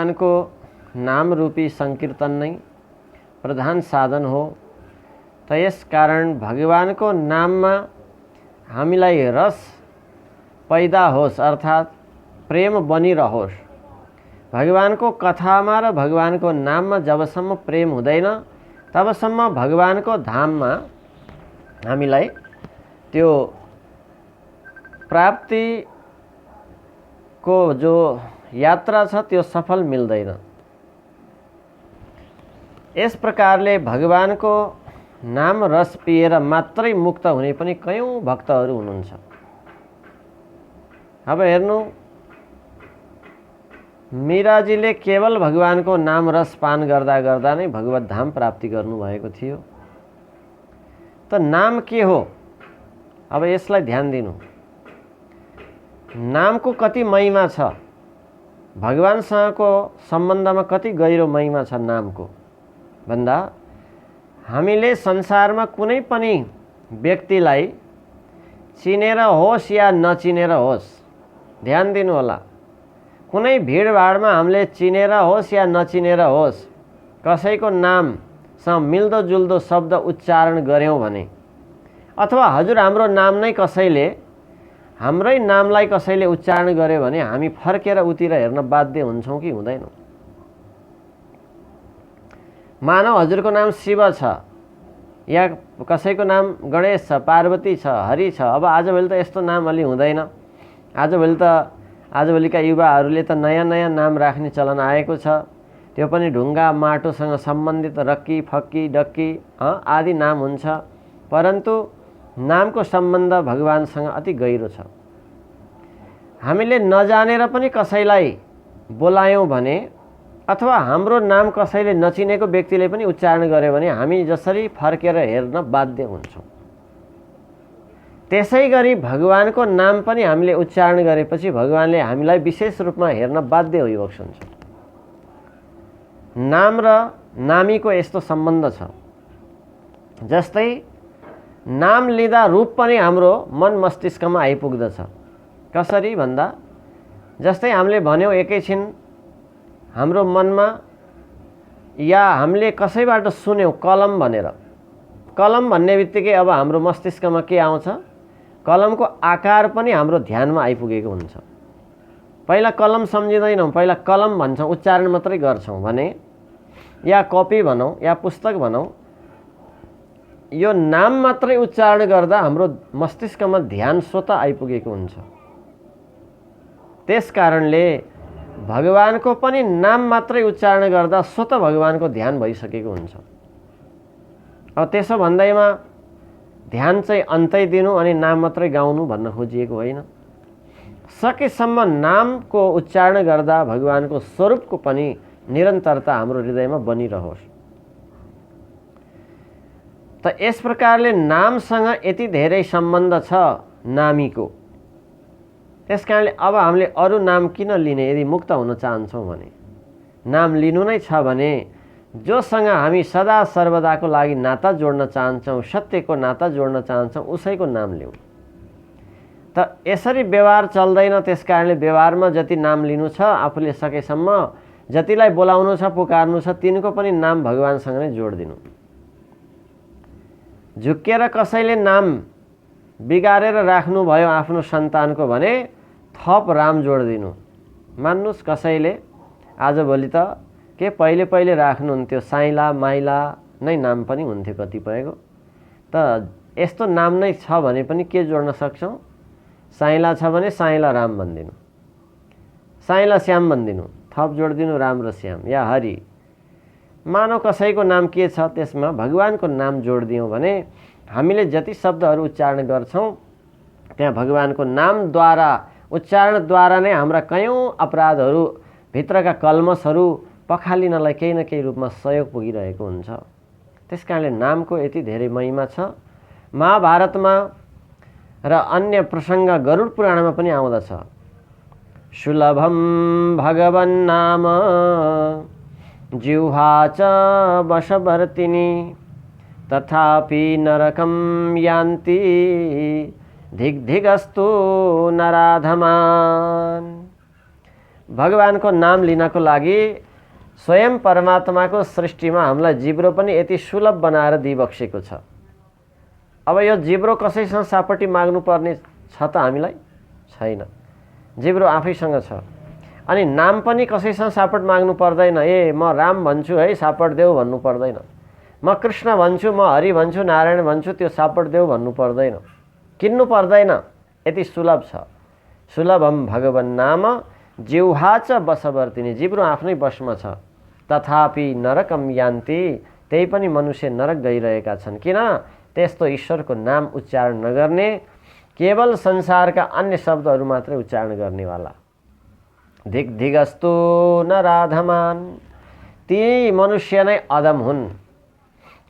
भगवानको नाम रूपी संकीर्तन नै प्रधान साधन हो। त यस कारण भगवानको नाममा हामीलाई रस पैदा होस् अर्थात् प्रेम बनिरहोस्। भगवानको कथामा र भगवानको नाममा जबसम्म प्रेम हुँदैन तबसम्म भगवानको धाममा हामीलाई त्यो प्राप्तिको जो यात्रा छ त्यो सफल मिल्दैन। यस प्रकारले भगवानको नाम रस पिएर मात्रै मुक्त हुने पनि कयौं भक्तहरू हुनुहुन्छ। अब हेर्नु, मीराजीले केवल भगवानको नाम रस पान गर्दा गर्दा नै भगवत धाम प्राप्ति गर्नुभएको थियो। त नाम के हो? अब यसलाई ध्यान दिनु। नामको कति महिमा छ, भगवानसँगको सम्बन्धमा कति गहिरो महिमा छ नामको भन्दा हामीले संसारमा कुनै पनि व्यक्तिलाई चिनेर होस् या नचिनेर होस्, ध्यान दिनु होला, कुनै भिडभाडमा हामीले चिनेर होस् या नचिनेर होस् कसैको नामसँग मिल्दोजुल्दो शब्द उच्चारण गऱ्यौँ भने, अथवा हजुर हाम्रो नाम नै कसैले हाम्रै नामलाई कसैले उच्चारण गर्यो भने हामी फर्केर उतिर हेर्न बाध्य हुन्छौँ कि हुँदैनौँ? मानव हजुरको नाम शिव छ या कसैको नाम गणेश छ, पार्वती छ, हरि छ। अब आजभोलि त यस्तो नाम अलि हुँदैन। आजभोलिका युवाहरूले त नयाँ नयाँ नाम राख्ने चलन आएको छ। त्यो पनि ढुङ्गा माटोसँग सम्बन्धित रक्की फक्की डक्की आदि नाम हुन्छ। परन्तु नामको सम्बन्ध भगवानसँग अति गहिरो छ। हामीले नजानेर पनि कसैलाई बोलायौँ भने अथवा हाम्रो नाम कसैले नचिनेको व्यक्तिले पनि उच्चारण गर्यो भने हामी जसरी फर्केर हेर्न बाध्य हुन्छौँ। त्यसै गरी भगवानको नाम पनि हामीले उच्चारण गरेपछि भगवानले हामीलाई विशेष रूपमा हेर्न बाध्य होइबक्सन्छ। नाम र नामीको यस्तो सम्बन्ध छ। जस्तै नाम लिँदा रूप पनि हाम्रो मन मस्तिष्कमा आइपुग्दछ। कसरी भन्दा, जस्तै हामीले भन्यौँ एकैछिन हाम्रो मनमा या हामीले कसैबाट सुन्यौँ कलम भनेर, कलम भन्ने बित्तिकै अब हाम्रो मस्तिष्कमा के आउँछ? कलमको आकार पनि हाम्रो ध्यानमा आइपुगेको हुन्छ। पहिला कलम सम्झिँदैनौँ, पहिला कलम भन्छौँ, उच्चारण मात्रै गर्छौँ भने, या कपी भनौँ या पुस्तक भनौँ, यो नाम मात्रै उच्चारण गर्दा हाम्रो मस्तिष्कमा ध्यान स्वतः आइपुगेको हुन्छ। त्यस कारणले भगवानको पनि नाम मात्रै उच्चारण गर्दा स्वतः भगवानको ध्यान भइसकेको हुन्छ। अब त्यसो भन्दैमा ध्यान चाहिँ अन्तै दिनु अनि नाम मात्रै गाउनु भन्न खोजिएको होइन। सकेसम्म नामको उच्चारण गर्दा भगवानको स्वरूपको पनि निरन्तरता हाम्रो हृदयमा बनिरहोस्। त यस प्रकारले नामसँग यति धेरै सम्बन्ध छ नामीको। त्यस कारणले अब हामीले अरू नाम किन लिने? यदि मुक्त हुन चाहन्छौँ भने नाम लिनु नै छ भने जोसँग हामी सदा सर्वदाको लागि नाता जोड्न चाहन्छौँ, सत्यको नाता जोड्न चाहन्छौँ, उसैको नाम लिउँ। त यसरी व्यवहार चल्दैन। त्यस कारणले व्यवहारमा जति नाम लिनु छ, आफूले सकेसम्म जतिलाई बोलाउनु छ, पुकार्नु छ, तिनको पनि नाम भगवानसँग नै जोडिदिनु। झुक्केर कसैले नाम बिगारेर राख्नुभयो आफ्नो सन्तानको भने थप राम जोडिदिनु। मान्नुहोस्, कसैले आजभोलि त के पहिले पहिले राख्नुहुन्थ्यो साइला माइला नै नाम पनि हुन्थ्यो कतिपयको। त यस्तो नाम नै छ भने पनि के जोड्न सक्छौँ? साइला छ भने साइला राम भनिदिनु, साइला श्याम भनिदिनु, थप जोडिदिनु राम र श्याम या हरि। मानव कसैको नाम के छ त्यसमा भगवानको नाम जोडिदियौँ भने हामीले जति शब्दहरू उच्चारण गर्छौँ त्यहाँ भगवानको नामद्वारा उच्चारणद्वारा नै हाम्रा कयौँ अपराधहरू, भित्रका कल्मसहरू पखालिनलाई केही न केही रूपमा सहयोग पुगिरहेको हुन्छ। त्यस कारणले नामको यति धेरै महिमा छ। महाभारतमा र अन्य प्रसङ्ग गरुड पुराणमा पनि आउँदछ। सुलभम भगवन्नाम जिह्वा च वशवर्तिनी तथापि नरकं यान्ति धिग्धिगस्तु नराधमान्। भगवानको नाम लिनको लागि स्वयं परमात्माको सृष्टिमा हामीलाई जिब्रो पनि यति सुलभ बनाएर दिइबक्सेको छ। अब यो जिब्रो कसैसँग सापट्टि माग्नुपर्ने छ त हामीलाई? छैन, जिब्रो आफैसँग छ। अनि नाम पनि कसैसँग सापट माग्नु पर्दैन। ए म राम भन्छु है, सापट देऊ भन्नु पर्दैन। म कृष्ण भन्छु, म हरि भन्छु, नारायण भन्छु, त्यो सापट देऊ भन्नु पर्दैन, किन्नु पर्दैन, यति सुलभ छ। सुलभम भगवन् नाम जिह्वा च वशवर्तिनी, जिब्रो आफ्नै वशमा छ। तथापि नरकम यान्ति, त्यही पनि मनुष्य नरक गइरहेका छन्। किन? त्यस्तो ईश्वरको नाम उच्चारण नगर्ने, केवल संसारका अन्य शब्दहरू मात्रै उच्चारण गर्नेवाला। धिक धिगस्तु नराधमान, ती मनुष्य नै अधम हुन्।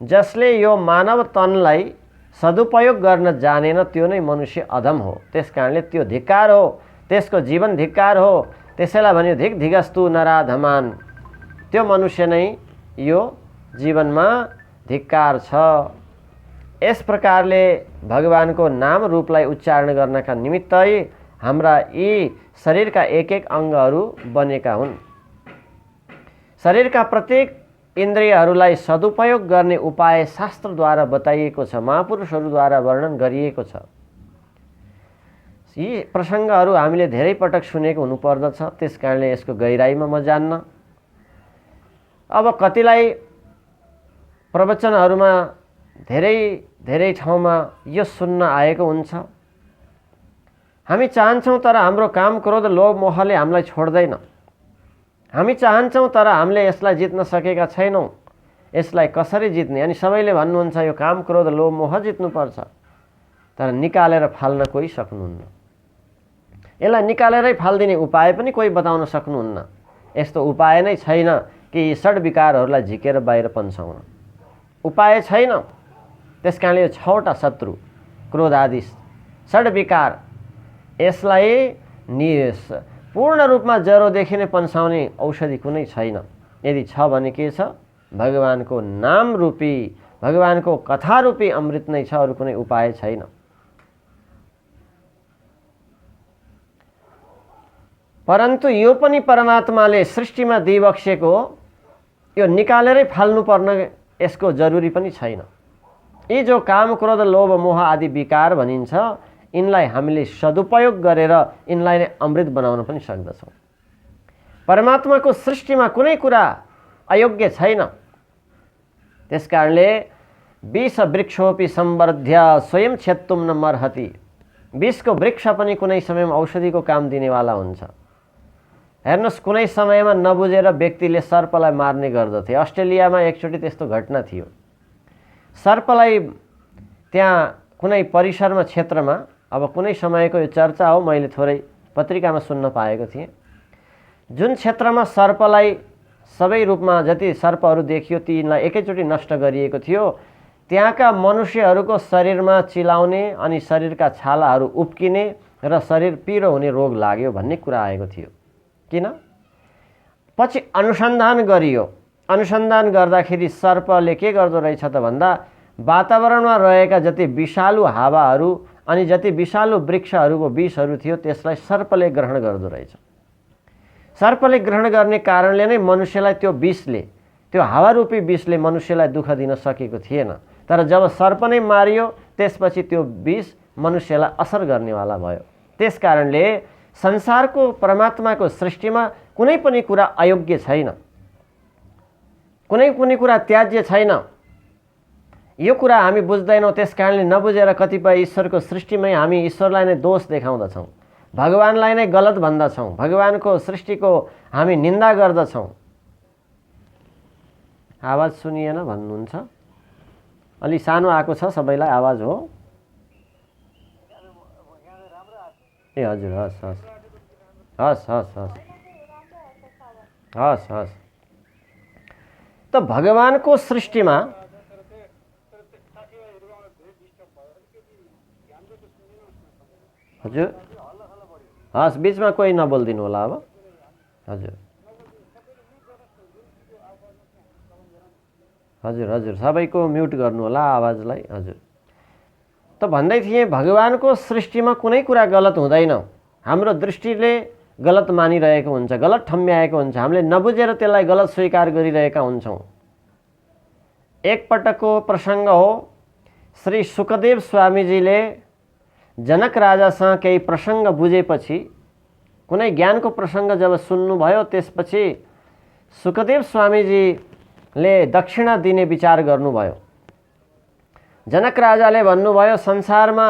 जसले यो मानव तनलाई सदुपयोग गर्न जानेन त्यो नै मनुष्य अधम हो। त्यस कारणले त्यो धिक्कार हो, त्यसको जीवन धिक्कार हो। त्यसैलाई भन्यो धिक धिगस्तु नराधमान, त्यो मनुष्य नै यो जीवनमा धिक्कार छ। यस प्रकारले भगवानको नाम रूपलाई उच्चारण गर्नका निमित्तै हाम्रा यी शरीरका एक एक अङ्गहरू बनेका हुन्। शरीरका प्रत्येक इन्द्रियहरूलाई सदुपयोग गर्ने उपाय शास्त्रद्वारा बताइएको छ, महापुरुषहरूद्वारा वर्णन गरिएको छ। यी प्रसङ्गहरू हामीले धेरै पटक सुनेको हुनुपर्दछ, त्यस कारणले यसको गहिराइमा म जान्न। अब कतिलाई प्रवचनहरूमा धेरै धेरै ठाउँमा यो सुन्न आएको हुन्छ, हामी चाहन्छौँ तर हाम्रो काम क्रोध लोभ मोहले हामीलाई छोड्दैन। हामी चाहन्छौँ तर हामीले यसलाई जित्न सकेका छैनौँ। यसलाई कसरी जित्ने? अनि सबैले भन्नुहुन्छ यो काम क्रोध लोभ मोह जित्नुपर्छ, तर निकालेर फाल्न कोही सक्नुहुन्न। यसलाई निकालेरै फाल्दिने उपाय पनि कोही बताउन सक्नुहुन्न। यस्तो उपाय नै छैन कि यी षड विकारहरूलाई झिकेर बाहिर पन्साउन, उपाय छैन। त्यस कारणले यो 6वटा शत्रु क्रोध आदि षड विकार, यसलाई पूर्ण रूपमा जरोदेखि नै पन्साउने औषधि कुनै छैन। यदि छ भने के छ? भगवानको नाम रूपी, भगवानको कथा रूपी अमृत नै छ, अरू कुनै उपाय छैन। परन्तु यो पनि परमात्माले सृष्टिमा दिइबक्सेको, यो निकालेरै फाल्नुपर्ने यसको जरुरी पनि छैन। यी जो काम क्रोध लोभ मोह आदि विकार भनिन्छ, यिनलाई हामीले सदुपयोग गरेर यिनलाई नै अमृत बनाउन पनि सक्दछौँ। परमात्माको सृष्टिमा कुनै कुरा अयोग्य छैन। त्यस कारणले विष वृक्षोपि संवर्ध्य स्वयं क्षेत्तुम न मर्हति, विषको वृक्ष पनि कुनै समयमा औषधिको काम दिनेवाला हुन्छ। हेर्नुहोस्, कुनै समयमा नबुझेर व्यक्तिले सर्पलाई मार्ने गर्दथे। अस्ट्रेलियामा एकचोटि त्यस्तो घटना थियो। सर्पलाई त्यहाँ कुनै परिसरमा क्षेत्रमा, अब कुनै समयको यो चर्चा हो, मैले थोरै पत्रिकामा सुन्न पाएको थिएँ, जुन क्षेत्रमा सर्पलाई सबै रूपमा जति सर्पहरू देखियो तीलाई एकैचोटि नष्ट गरिएको थियो, त्यहाँका मनुष्यहरूको शरीरमा चिलाउने अनि शरीरका छालाहरू उप्किने र शरीर पिरो हुने रोग लाग्यो भन्ने कुरा आएको थियो। किन? पछि अनुसन्धान गरियो। अनुसन्धान गर्दाखेरि सर्पले के गर्दो रहेछ त भन्दा, वातावरणमा रहेका जति विषालु हावाहरू अनि जति विषालु वृक्षहरूको विषहरू थियो त्यसलाई सर्पले ग्रहण गर्दो रहेछ। सर्पले ग्रहण गर्ने कारणले नै मनुष्यलाई त्यो विषले, त्यो हावारूपी विषले मनुष्यलाई दुःख दिन सकेको थिएन। तर जब सर्प नै मारियो त्यसपछि त्यो विष मनुष्यलाई असर गर्नेवाला भयो। त्यस कारणले संसारको परमात्माको सृष्टिमा कुनै पनि कुरा अयोग्य छैन, कुनै पनि कुरा त्याज्य छैन। यो कुरा हामी बुझ्दैनौँ। त्यस कारणले नबुझेर कतिपय ईश्वरको सृष्टिमै हामी ईश्वरलाई नै दोष देखाउँदछौँ, भगवानलाई नै गलत भन्दछौँ, भगवानको सृष्टिको हामी निन्दा गर्दछौँ। आवाज सुनिएन भन्नुहुन्छ? अलि सानो आएको छ, सबैलाई आवाज हो? ए हजुर, हस् हस् हस् हस् हस् हस् हस्। त भगवानको सृष्टिमा हजुर, हस्, बिचमा कोही नबोलिदिनु होला अब। हजुर हजुर हजुर, सबैको म्युट गर्नु होला आवाजलाई। हजुर, त भन्दै थिएँ भगवानको सृष्टिमा कुनै कुरा गलत हुँदैन। हाम्रो दृष्टिले गलत मानिरहेको हुन्छ, गलत ठम्ब्याएको हुन्छ, हामीले नबुझेर त्यसलाई गलत स्वीकार गरिरहेका हुन्छौँ। एकपटकको प्रसङ्ग हो, श्री सुखदेव स्वामीजीले जनक राजासँग केही प्रसङ्ग बुझेपछि, कुनै ज्ञानको प्रसङ्ग जब सुन्नुभयो, त्यसपछि सुखदेव स्वामीजीले दक्षिणा दिने विचार गर्नुभयो। जनक राजाले भन्नुभयो, संसारमा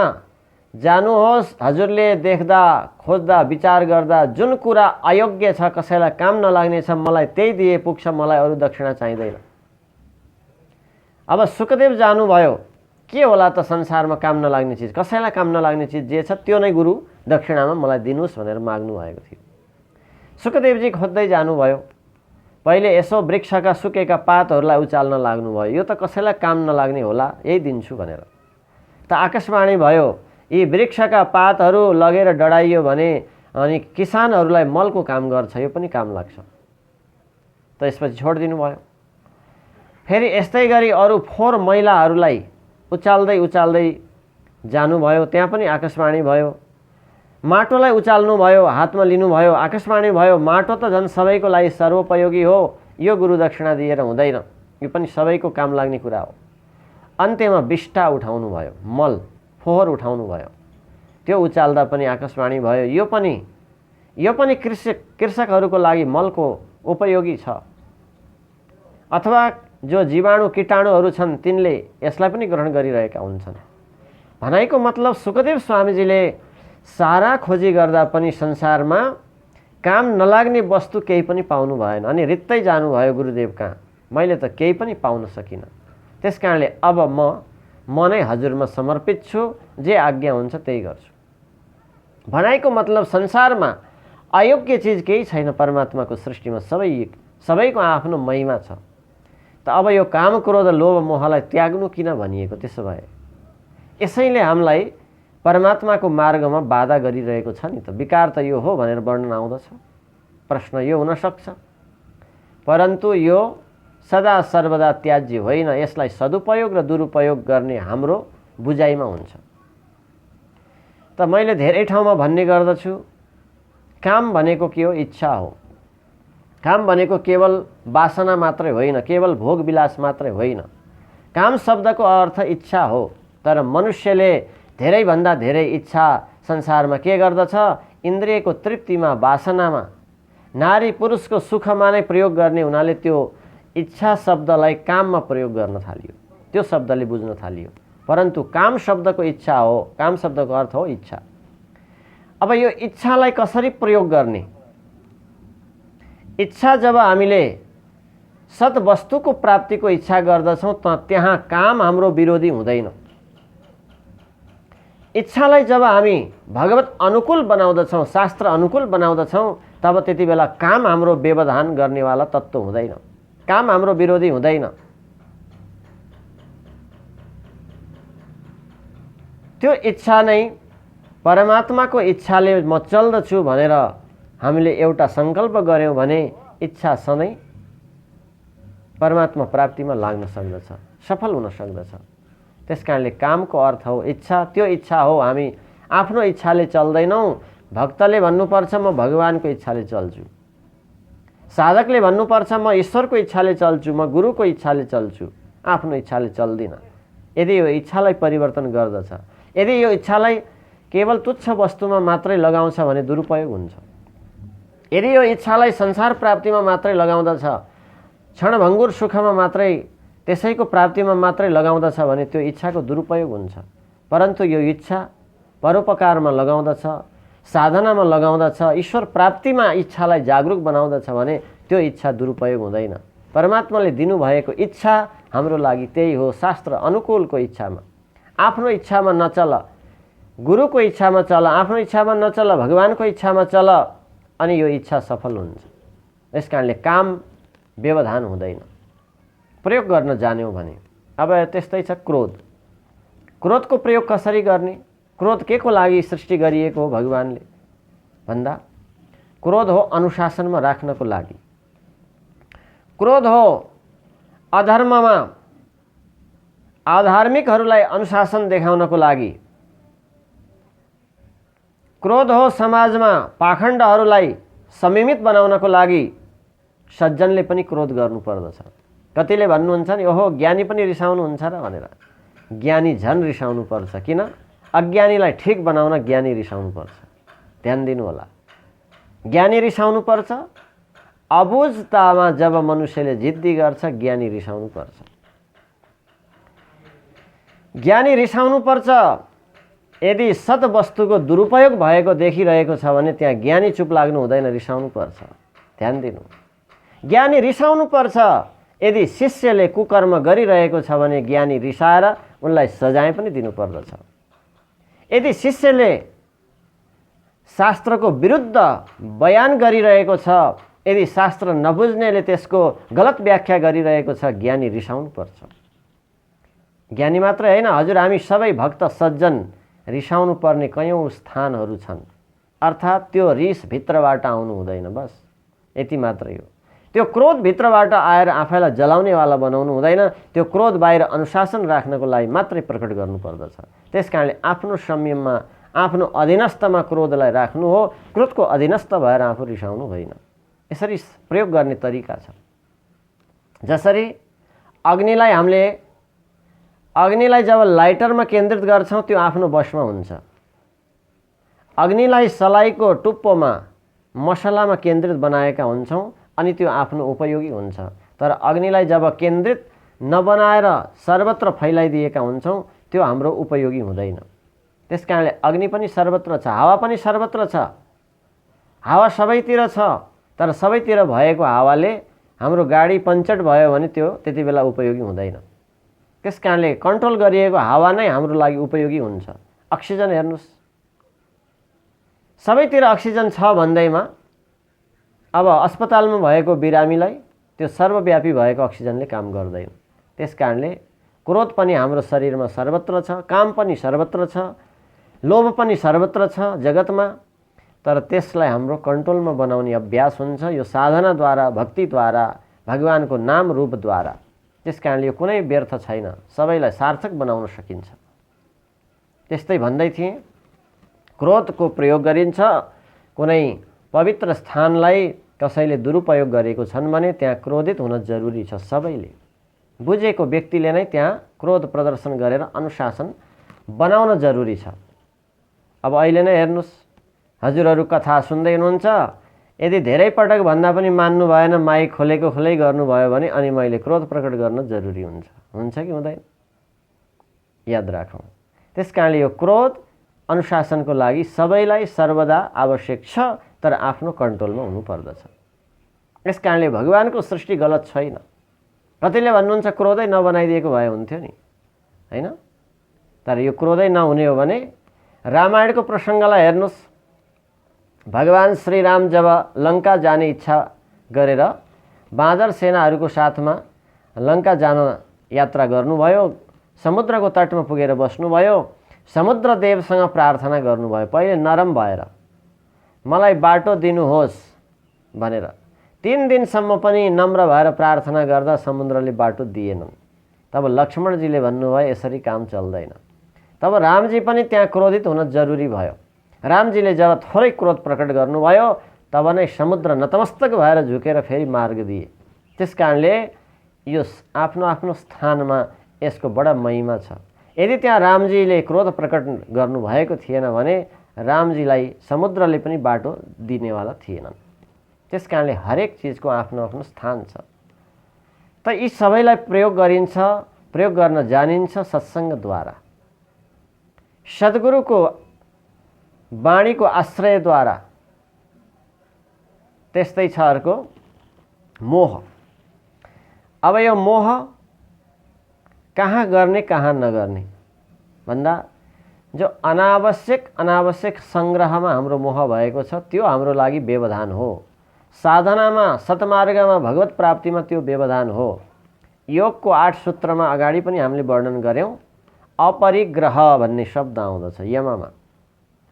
जानुहोस्, हजुरले देख्दा खोज्दा विचार गर्दा जुन कुरा अयोग्य छ, कसैलाई काम नलाग्ने छ, मलाई त्यही दिए पुग्छ, मलाई अरू दक्षिणा चाहिँदैन। अब सुखदेव जानुभयो, के होला त संसारमा काम नलाग्ने चिज, कसैलाई काम नलाग्ने चिज जे छ त्यो नै गुरु दक्षिणामा मलाई दिनुहोस् भनेर माग्नु भएको थियो। सुखदेवजी खोज्दै जानुभयो, पहिले यसो वृक्षका सुकेका पातहरूलाई उचाल्न लाग्नुभयो, यो त कसैलाई काम नलाग्ने होला, यही दिन्छु भनेर। त आकाशवाणी भयो, यी वृक्षका पातहरू लगेर डढाइयो भने अनि किसानहरूलाई मलको काम गर्छ, यो पनि काम लाग्छ। त यसपछि छोडिदिनु भयो। फेरि यस्तै गरी अरू फोहोर मैलाहरूलाई उचाल्दै उचाल्दै जानुभयो, त्यहाँ पनि आकाशवाणी भयो। माटोलाई उचाल्नु भयो, हातमा लिनुभयो, आकाशवाणी भयो, माटो त झन् सबैको लागि सर्वोपयोगी हो, यो गुरु दक्षिणा दिएर हुँदैन, यो पनि सबैको काम लाग्ने कुरा हो। अन्त्यमा विष्टा उठाउनु भयो, मल फोहोर उठाउनु भयो, त्यो उचाल्दा पनि आकाशवाणी भयो, यो पनि कृषकहरूको लागि मलको उपयोगी छ। अथवा जो जीवाणु कीटाणुहरू छन् तिनले यसलाई पनि ग्रहण गरिरहेका हुन्छन्। भनाइको मतलब सुखदेव स्वामीजीले सारा खोजी गर्दा पनि संसारमा काम नलाग्ने वस्तु केही पनि पाउनु भएन, अनि रित्तै जानुभयो गुरुदेव कहाँ, मैले त केही पनि पाउन सकिनँ। त्यस कारणले अब म नै हजुरमा समर्पित छु, जे आज्ञा हुन्छ त्यही गर्छु। भनाइको मतलब संसारमा अयोग्य चिज केही छैन, परमात्माको सृष्टिमा सबैको आफ्नो महिमा छ। त अब यो काम क्रोध लोभ मोहलाई त्याग्नु किन भनिएको? त्यसो भए यसैले हामीलाई परमात्माको मार्गमा बाधा गरिरहेको छ नि त। विकार त यो हो भनेर वर्णन आउँदछ, प्रश्न यो हुन सक्छ, परन्तु यो सदा सर्वदा त्याज्य होइन, यसलाई सदुपयोग र दुरुपयोग गर्ने हाम्रो बुझाइमा हुन्छ। त मैले धेरै ठाउँमा भन्ने गर्दछु, काम भनेको के हो? इच्छा हो। काम भनेको केवल वासना मात्रै होइन, केवल भोग विलास मात्रै होइन। काम शब्दको अर्थ इच्छा हो, तर मनुष्यले धेरैभन्दा धेरै इच्छा संसारमा के गर्दछ? इन्द्रियको तृप्तिमा, वासनामा, नारी पुरुषको सुखमा नै प्रयोग गर्ने हुनाले त्यो इच्छा शब्दलाई काममा प्रयोग गर्न थालियो, त्यो शब्दले बुझ्न थालियो। परन्तु काम शब्दको इच्छा हो, काम शब्दको अर्थ हो इच्छा। अब यो इच्छालाई कसरी प्रयोग गर्ने? इच्छा जब हामीले सत् वस्तुको प्राप्तिको इच्छा गर्दछौँ त त्यहाँ काम हाम्रो विरोधी हुँदैन। इच्छालाई जब हामी भगवत अनुकूल बनाउँदछौँ, शास्त्र अनुकूल बनाउँदछौँ, तब त्यति बेला काम हाम्रो व्यवधान गर्नेवाला तत्त्व हुँदैन, काम हाम्रो विरोधी हुँदैन। त्यो इच्छा नै परमात्माको इच्छाले म चल्दछु भनेर हामीले एउटा सङ्कल्प गऱ्यौँ भने इच्छा सधैँ परमात्मा प्राप्तिमा लाग्न सक्दछ, सफल हुन सक्दछ। त्यस कारणले कामको अर्थ हो इच्छा। त्यो इच्छा हो, हामी आफ्नो इच्छाले चल्दैनौँ। भक्तले भन्नुपर्छ म भगवानको इच्छाले चल्छु, साधकले भन्नुपर्छ म ईश्वरको इच्छाले चल्छु, म गुरुको इच्छाले चल्छु, आफ्नो इच्छाले चल्दिनँ। यदि यो इच्छालाई परिवर्तन गर्दछ, यदि यो इच्छालाई केवल तुच्छ वस्तुमा मात्रै लगाउँछ भने दुरुपयोग हुन्छ। यदि यो इच्छालाई संसार प्राप्तिमा मात्रै लगाउँदछ, क्षणभङ्गुर सुखमा मात्रै, त्यसैको प्राप्तिमा मात्रै लगाउँदछ भने त्यो इच्छाको दुरुपयोग हुन्छ। परन्तु यो इच्छा परोपकारमा लगाउँदछ, साधनामा लगाउँदछ, ईश्वर प्राप्तिमा इच्छालाई जागरुक बनाउँदछ भने त्यो इच्छा दुरुपयोग हुँदैन। परमात्माले दिनुभएको इच्छा हाम्रो लागि त्यही हो, शास्त्र अनुकूलको इच्छामा। आफ्नो इच्छामा नचल, गुरुको इच्छामा चल, आफ्नो इच्छामा नचल, भगवानको इच्छामा चल, अनि यो इच्छा सफल हुन्छ। यस कारणले काम व्यवधान हुँदैन, प्रयोग गर्न जान्यौँ भने। अब त्यस्तै छ क्रोध। क्रोधको प्रयोग कसरी गर्ने? क्रोध के को लागि सृष्टि गरिएको हो भगवानले भन्दा? क्रोध हो अनुशासनमा राख्नको लागि। क्रोध हो अधर्ममा अधार्मिकहरूलाई अनुशासन देखाउनको लागि। क्रोध हो समाजमा पाखण्डहरूलाई संयमित बनाउनको लागि सज्जनले पनि क्रोध गर्नुपर्दछ। कतिले भन्नुहुन्छ नि ओहो ज्ञानी पनि रिसाउनुहुन्छ र भनेर। ज्ञानी झन् रिसाउनुपर्छ। किन? अज्ञानीलाई ठिक बनाउन ज्ञानी रिसाउनुपर्छ। ध्यान दिनु होला। ज्ञानी रिसाउनुपर्छ। अबुझतामा जब मनुष्यले जिद्दी गर्छ ज्ञानी रिसाउनुपर्छ। ज्ञानी रिसाउनुपर्छ। यदि सत वस्तुको दुरुपयोग भएको देखिरहेको छ भने त्यहाँ ज्ञानी चुप लाग्नु हुँदैन, रिसाउनुपर्छ। ध्यान दिनु। ज्ञानी रिसाउनुपर्छ। यदि शिष्यले कुकर्म गरिरहेको छ भने ज्ञानी रिसाएर उनलाई सजाय पनि दिनुपर्दछ। यदि शिष्यले शास्त्रको विरुद्ध बयान गरिरहेको छ, यदि शास्त्र नबुझ्नेले त्यसको गलत व्याख्या गरिरहेको छ, ज्ञानी रिसाउनुपर्छ। ज्ञानी मात्रै होइन, हजुर हामी सबै भक्त सज्जन रिसाउनु पर्ने कयौँ स्थानहरू छन्। अर्थात् त्यो रिस भित्रबाट आउनु हुँदैन, बस यति मात्रै हो। त्यो क्रोध भित्रबाट आएर आफैलाई जलाउनेवाला बनाउनु हुँदैन। त्यो क्रोध बाहिर अनुशासन राख्नको लागि मात्रै प्रकट गर्नुपर्दछ। त्यसकारणले आफ्नो संयममा, आफ्नो अधीनस्थमा क्रोधलाई राख्नु हो, क्रोधको अधीनस्थ भएर आफू रिसाउनु होइन। यसरी प्रयोग गर्ने तरिका छ। जसरी अग्निलाई जब लाइटरमा केन्द्रित गर्छौँ त्यो आफ्नो वशमा हुन्छ। अग्निलाई सलाइको टुप्पोमा मसलामा केन्द्रित बनाएका हुन्छौँ अनि त्यो आफ्नो उपयोगी हुन्छ। तर अग्निलाई जब केन्द्रित नबनाएर सर्वत्र फैलाइदिएका हुन्छौँ त्यो हाम्रो उपयोगी हुँदैन। त्यसकारणले अग्नि पनि सर्वत्र छ, हावा पनि सर्वत्र छ। हावा सबैतिर छ, तर सबैतिर भएको हावाले हाम्रो गाडी पञ्चर भयो भने त्यो त्यति बेला उपयोगी हुँदैन। त्यसकारणले कन्ट्रोल गरिएको हावा नै हाम्रो लागि उपयोगी हुन्छ। अक्सिजन हेर्नुहोस्, सबैतिर अक्सिजन छ भन्दैमा अब अस्पतालमा भएको बिरामीलाई त्यो सर्वव्यापी भएको अक्सिजनले काम गर्दैन। त्यसकारणले क्रोध पनि हाम्रो शरीरमा सर्वत्र छ, काम पनि सर्वत्र छ, लोभ पनि सर्वत्र छ जगतमा। तर त्यसलाई हाम्रो कन्ट्रोलमा बनाउने अभ्यास हुन्छ यो साधनाद्वारा, भक्तिद्वारा, भगवानको नाम रूपद्वारा। त्यसकारणले यो कुनै व्यर्थ छैन, सबैलाई सार्थक बनाउन सकिन्छ। त्यस्तै भन्दै थिएँ, क्रोधको प्रयोग गरिन्छ। कुनै पवित्र स्थानलाई कसैले दुरुपयोग गरेको छन् भने त्यहाँ क्रोधित हुन जरुरी छ। सबैले बुझेको व्यक्तिले नै त्यहाँ क्रोध प्रदर्शन गरेर अनुशासन बनाउन जरुरी छ। अब अहिले नै हेर्नुहोस्, हजुरहरू कथा सुन्दै हुनुहुन्छ, यदि धेरै पटक भन्दा पनि मान्नु भएन, माइक खोलेको खोलै गर्नुभयो भने अनि मैले क्रोध प्रकट गर्न जरुरी हुन्छ कि हुँदैन? याद राखौँ। त्यसकारणले यो क्रोध अनुशासनको लागि सबैलाई सर्वदा आवश्यक छ, तर आफ्नो कन्ट्रोलमा हुनुपर्दछ। यसकारणले भगवानको सृष्टि गलत छैन। कतिले भन्नुहुन्छ क्रोधै नबनाइदिएको भए हुन्थ्यो नि, होइन? तर यो क्रोधै नहुने हो भने रामायणको प्रसङ्गलाई हेर्नुहोस्। भगवान श्रीराम जब लङ्का जाने इच्छा गरेर बाँदर सेनाहरूको साथमा लङ्का जान यात्रा गर्नुभयो, समुद्रको तटमा पुगेर बस्नुभयो, समुद्रदेवसँग प्रार्थना गर्नुभयो पहिले नरम भएर, मलाई बाटो दिनुहोस् भनेर। 3 दिनसम्म पनि नम्र भएर प्रार्थना गर्दा समुद्रले बाटो दिएनन्। तब लक्ष्मणजीले भन्नुभयो यसरी काम चल्दैन। तब रामजी पनि त्यहाँ क्रोधित हुन जरुरी भयो। रामजीले जब थोरै क्रोध प्रकट गर्नुभयो तब नै समुद्र नतमस्तक भएर झुकेर फेरि मार्ग दिए। त्यसकारणले यो आफ्नो आफ्नो स्थानमा यसको बडा महिमा छ। यदि त्यहाँ रामजीले क्रोध प्रकट गर्नुभएको थिएन भने रामजीलाई समुद्रले पनि बाटो दिनेवाला थिएनन्। त्यसकारणले हरेक चिजको आफ्नो आफ्नो स्थान छ। त यी सबैलाई प्रयोग गरिन्छ, प्रयोग गर्न जानिन्छ सत्सङ्गद्वारा, सद्गुरुको वाणीको आश्रयद्वारा। त्यस्तै छ अर्को मोह। अब यो मोह कहाँ गर्ने कहाँ नगर्ने भन्दा जो अनावश्यक सङ्ग्रहमा हाम्रो मोह भएको छ त्यो हाम्रो लागि व्यवधान हो। साधनामा, सतमार्गमा, भगवत प्राप्तिमा त्यो व्यवधान हो। योगको 8 सूत्रमा अगाडि पनि हामीले वर्णन गऱ्यौँ। अपरिग्रह भन्ने शब्द आउँदछ यममा।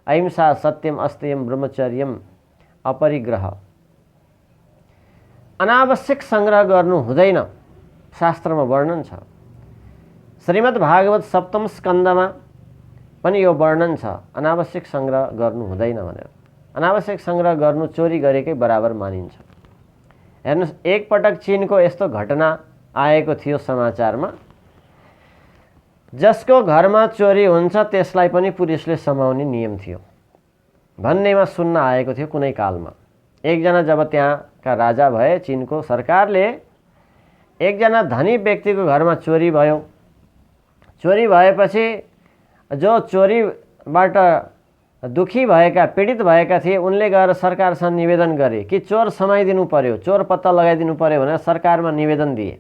अहिंसा, सत्यम, अस्तेयम, ब्रह्मचर्यम, अपरिग्रह। अनावश्यक सङ्ग्रह गर्नु हुँदैन, शास्त्रमा वर्णन छ। श्रीमद् भागवत सप्तम स्कन्दमा पनि यो वर्णन छ अनावश्यक सङ्ग्रह गर्नु हुँदैन भनेर। अनावश्यक सङ्ग्रह गर्नु चोरी गरेकै बराबर मानिन्छ। हेर्नुहोस्, एकपटक चीनको यस्तो घटना आएको थियो समाचारमा, जसको घरमा चोरी हुन्छ त्यसलाई पनि पुलिसले समाउने नियम थियो भन्नेमा सुन्न आएको थियो कुनै कालमा। एकजना जब त्यहाँका राजा भए, चीनको सरकारले एकजना धनी व्यक्तिको घरमा चोरी भयो। चोरी भएपछि जो चोरीबाट दुखी भएका, पीडित भएका थिए, उनले गएर सरकारसँग निवेदन गरे कि चोर समाइदिनु पर्यो, चोर पत्ता लगाइदिनु पर्यो भनेर सरकारमा निवेदन दिए।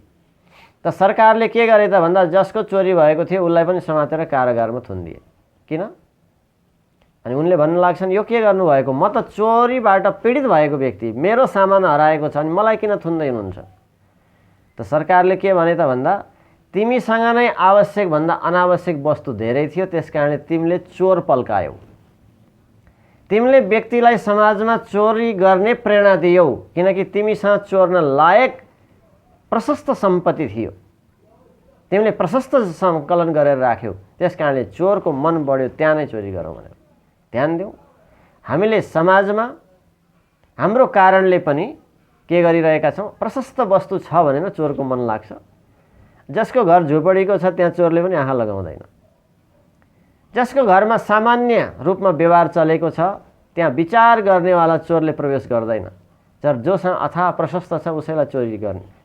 त सरकारले के गरे त भन्दा जसको चोरी भएको थियो उसलाई पनि समातेर कारागारमा थुनिदिए। किन? अनि उनले भन्न लाग्छन् यो के गर्नुभएको, म त चोरीबाट पीडित भएको व्यक्ति, मेरो सामान हराएको छ अनि मलाई किन थुन्दै हुनुहुन्छ? त सरकारले के भने त भन्दा तिमीसँग नै आवश्यक भन्दा अनावश्यक वस्तु धेरै थियो, त्यसकारणले तिमीले चोर पल्कायौ। तिमीले व्यक्तिलाई समाजमा चोरी गर्ने प्रेरणा दियौ, किनकि तिमीसँग चोर्न लायक प्रशस्त सम्पत्ति थियो, तिमीले प्रशस्त सङ्कलन गरेर राख्यौ, त्यसकारणले चोरको मन बढ्यो, त्यहाँ नै चोरी गरौँ भनेर। ध्यान दिउँ, हामीले समाजमा हाम्रो कारणले पनि के गरिरहेका छौँ, प्रशस्त वस्तु छ भनेर चोरको मन लाग्छ। जसको घर झुपडीको छ त्यहाँ चोरले पनि आँखा लगाउँदैन। जसको घरमा सामान्य रूपमा व्यवहार चलेको छ त्यहाँ विचार गर्नेवाला चोरले प्रवेश गर्दैन। तर जोसँग अथाह प्रशस्त छ उसैलाई चोरी गर्ने,